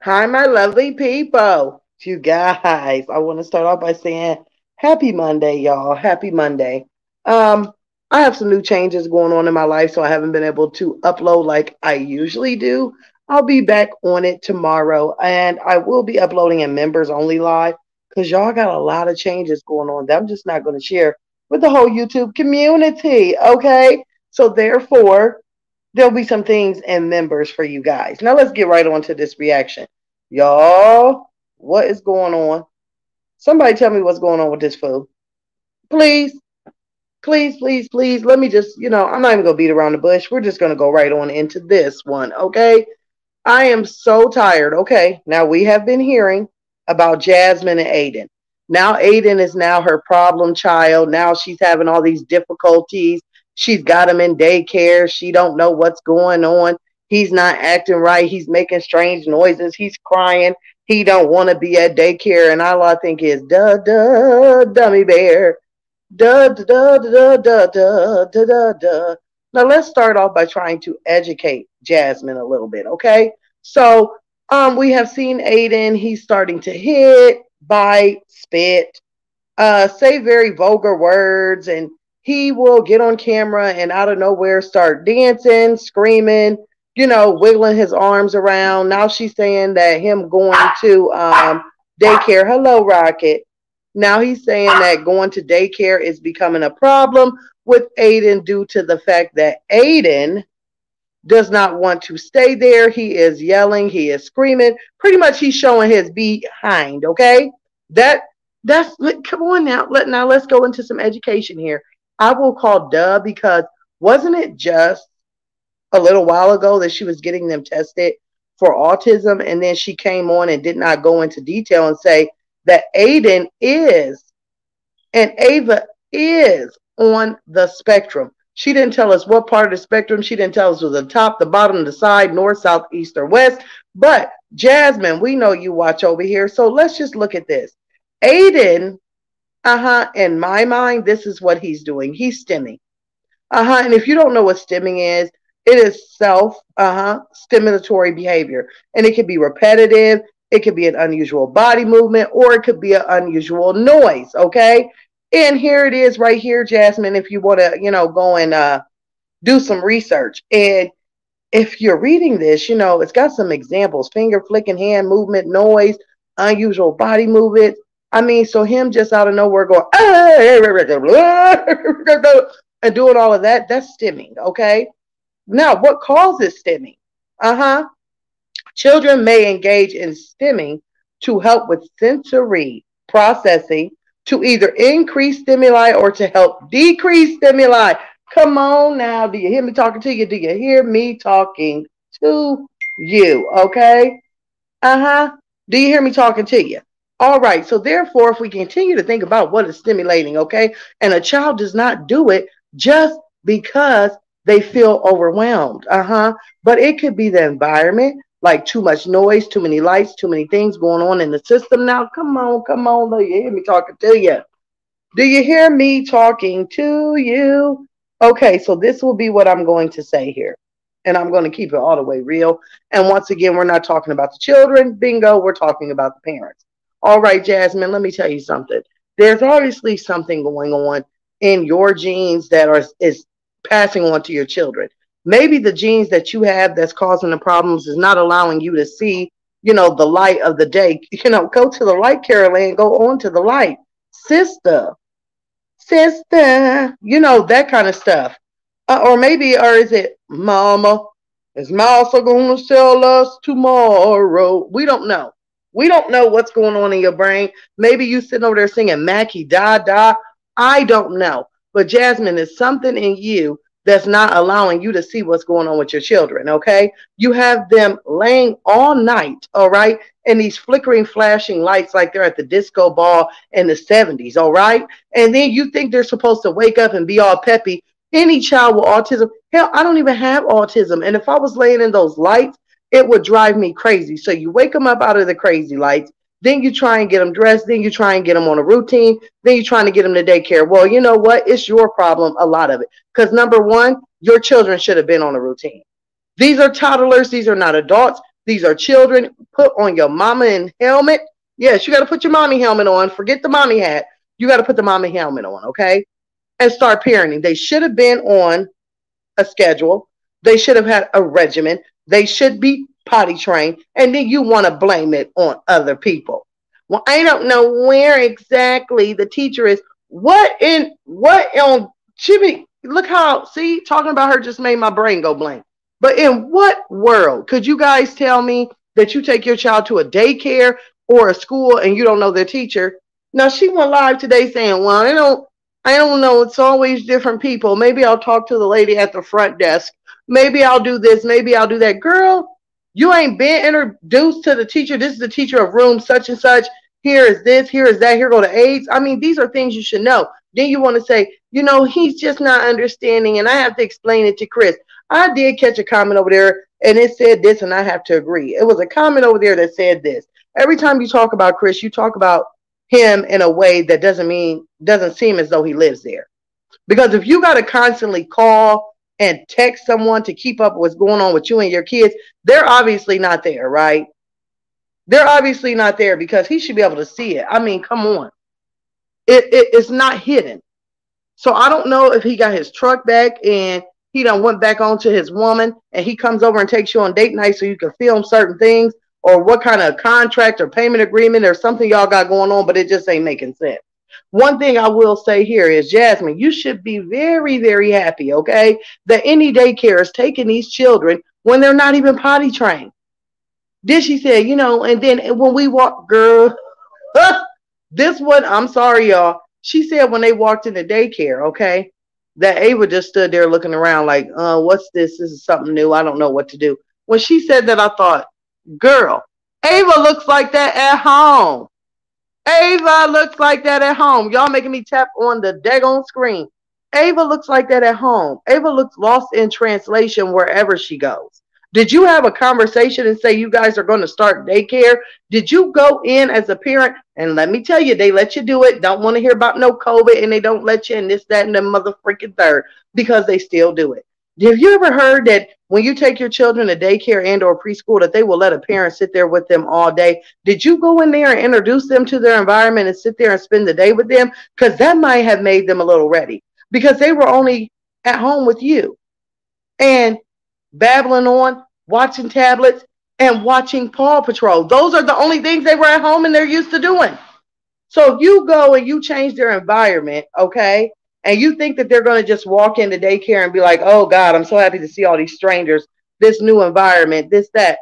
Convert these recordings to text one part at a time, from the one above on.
Hi, my lovely people. You guys, I want to start off by saying happy Monday, y'all. Happy Monday. Um, I have some new changes going on in my life, so I haven't been able to upload like I usually do. I'll be back on it tomorrow, and I will be uploading in members only live because y'all got a lot of changes going on that I'm just not going to share with the whole YouTube community. Okay, so therefore, there'll be some things and members for you guys. Now let's get right on to this reaction. Y'all, what is going on? Somebody tell me what's going on with this food. Please, please, please, please. Let me just, I'm not even going to beat around the bush. We're just going to go right on into this one, okay? I am so tired. Okay, now we have been hearing about Jasmine and Ayden. Now Ayden is now her problem child. Now she's having all these difficulties. She's got him in daycare. She don't know what's going on. He's not acting right. He's making strange noises. He's crying. He don't want to be at daycare. And all I think is, duh, duh, dummy bear. Duh, duh, duh, duh, duh, duh, duh, duh, duh. Now let's start off by trying to educate Jasmine a little bit, okay? So we have seen Ayden. He's starting to hit, bite, spit, say very vulgar words, and he will get on camera and out of nowhere start dancing, screaming, wiggling his arms around. Now she's saying that him going to daycare. Hello, Rocket. Now he's saying that going to daycare is becoming a problem with Ayden due to the fact that Ayden does not want to stay there. He is yelling, he is screaming. Pretty much he's showing his behind, okay? That's come on now. Let's go into some education here. I will call duh because wasn't it just a little while ago that she was getting them tested for autism, and then she came on and did not go into detail and say that Ayden is and Ava is on the spectrum. She didn't tell us what part of the spectrum. She didn't tell us was the top, the bottom, the side, north, south, east, or west. But Jasmine, we know you watch over here. So let's just look at this. Ayden, in my mind, this is what he's doing. He's stimming. And if you don't know what stimming is, it is stimulatory behavior. And it can be repetitive. It could be an unusual body movement, or it could be an unusual noise, okay? And here it is right here, Jasmine, if you want to, go and do some research. And if you're reading this, it's got some examples: finger flicking, hand movement, noise, unusual body movement. I mean, so him just out of nowhere going, and doing all of that, that's stimming, okay? Now, what causes stimming? Children may engage in stimming to help with sensory processing, to either increase stimuli or to help decrease stimuli. Come on now. Do you hear me talking to you? Do you hear me talking to you? Okay. Do you hear me talking to you? All right. So therefore, if we continue to think about what is stimulating, okay, and a child does not do it just because they feel overwhelmed. But it could be the environment, like too much noise, too many lights, too many things going on in the system. Now, come on. Do you hear me talking to you? Do you hear me talking to you? Okay, so this will be what I'm going to say here. And I'm going to keep it all the way real. And once again, we're not talking about the children. Bingo, we're talking about the parents. All right, Jasmine, let me tell you something. There's obviously something going on in your genes that is passing on to your children. Maybe the genes that you have that's causing the problems is not allowing you to see, the light of the day. Go to the light, Caroline, go on to the light. Sister, that kind of stuff. Or is it, Mama, is Mouser going to tell us tomorrow? We don't know. We don't know what's going on in your brain. Maybe you sitting over there singing Mackie Da Da. I don't know. But Jasmine, is something in you that's not allowing you to see what's going on with your children, okay? You have them laying all night, all right, in these flickering, flashing lights like they're at the disco ball in the 70s, all right? And then you think they're supposed to wake up and be all peppy. Any child with autism, hell, I don't even have autism. And if I was laying in those lights, it would drive me crazy. So you wake them up out of the crazy lights. Then you try and get them dressed. Then you try and get them on a routine. Then you're trying to get them to daycare. Well, you know what? It's your problem, a lot of it. Because number one, your children should have been on a routine. These are toddlers. These are not adults. These are children. Put on your mama and helmet. Yes, you got to put your mommy helmet on. Forget the mommy hat. You got to put the mommy helmet on, okay? And start parenting. They should have been on a schedule. They should have had a regimen. They should be potty trained. And then you want to blame it on other people. Well, I don't know where exactly the teacher is. What on Jimmy? Look how, see, talking about her just made my brain go blank. But in what world could you guys tell me that you take your child to a daycare or a school and you don't know their teacher? Now she went live today saying, well, I don't know. It's always different people. Maybe I'll talk to the lady at the front desk. Maybe I'll do this. Maybe I'll do that. Girl, you ain't been introduced to the teacher. This is the teacher of room such and such. Here is this. Here is that. Here go the aides. I mean, these are things you should know. Then you want to say, he's just not understanding, and I have to explain it to Chris. I did catch a comment over there, and it said this, and I have to agree. It was a comment over there that said this. Every time you talk about Chris, you talk about him in a way that doesn't seem as though he lives there. Because if you got to constantly call and text someone to keep up with what's going on with you and your kids, they're obviously not there, right? They're obviously not there because he should be able to see it. I mean, come on. It's not hidden. So I don't know if he got his truck back and he done went back on to his woman and he comes over and takes you on date night so you can film certain things, or what kind of contract or payment agreement or something y'all got going on, but it just ain't making sense. One thing I will say here is, Jasmine, you should be very, very happy, okay, that any daycare is taking these children when they're not even potty trained. Then she said, and then when we walk, girl, this one, I'm sorry, y'all. She said when they walked into daycare, okay, that Ava just stood there looking around like, what's this? This is something new. I don't know what to do. When she said that, I thought, girl, Ava looks like that at home. Ava looks like that at home. Y'all making me tap on the daggone screen. Ava looks like that at home. Ava looks lost in translation wherever she goes. Did you have a conversation and say you guys are going to start daycare? Did you go in as a parent? And let me tell you, they let you do it. Don't want to hear about no COVID, and they don't let you in this, that, and the mother freaking third, because they still do it. Have you ever heard that when you take your children to daycare and or preschool that they will let a parent sit there with them all day? Did you go in there and introduce them to their environment and sit there and spend the day with them? Because that might have made them a little ready, because they were only at home with you and babbling on, watching tablets, and watching Paw Patrol. Those are the only things they were at home and they're used to doing. So if you go and you change their environment, okay, and you think that they're going to just walk into daycare and be like, oh, God, I'm so happy to see all these strangers, this new environment, this, that.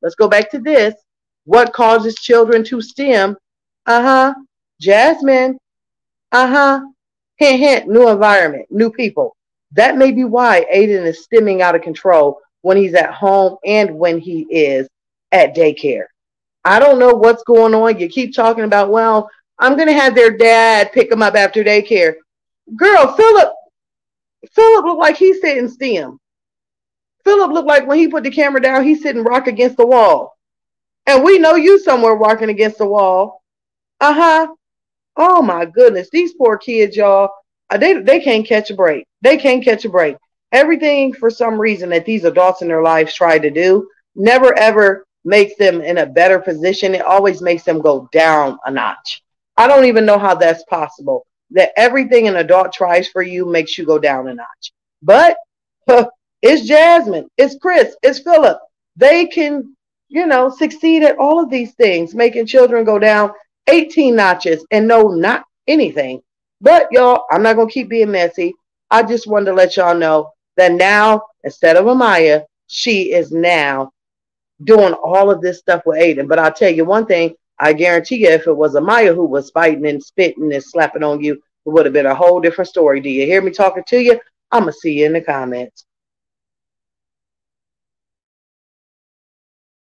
Let's go back to this. What causes children to stem? Jasmine. Hint, hint, new environment, new people. That may be why Ayden is stemming out of control when he's at home and when he is at daycare. I don't know what's going on. You keep talking about, well, I'm going to have their dad pick them up after daycare. Girl, Philip looked like he's sitting stem. Philip looked like when he put the camera down, he's sitting rock against the wall. And we know you somewhere rocking against the wall. Oh, my goodness. These poor kids, y'all, they can't catch a break. They can't catch a break. Everything, for some reason, that these adults in their lives try to do never, ever makes them in a better position. It always makes them go down a notch. I don't even know how that's possible, that everything an adult tries for you makes you go down a notch. But it's Jasmine, it's Chris, it's Philip. They can, succeed at all of these things, making children go down 18 notches and know not anything. But, y'all, I'm not going to keep being messy. I just wanted to let y'all know that now, instead of Amaya, she is now doing all of this stuff with Ayden. But I'll tell you one thing, I guarantee you, if it was Amaya who was fighting and spitting and slapping on you, it would have been a whole different story. Do you hear me talking to you? I'm going to see you in the comments.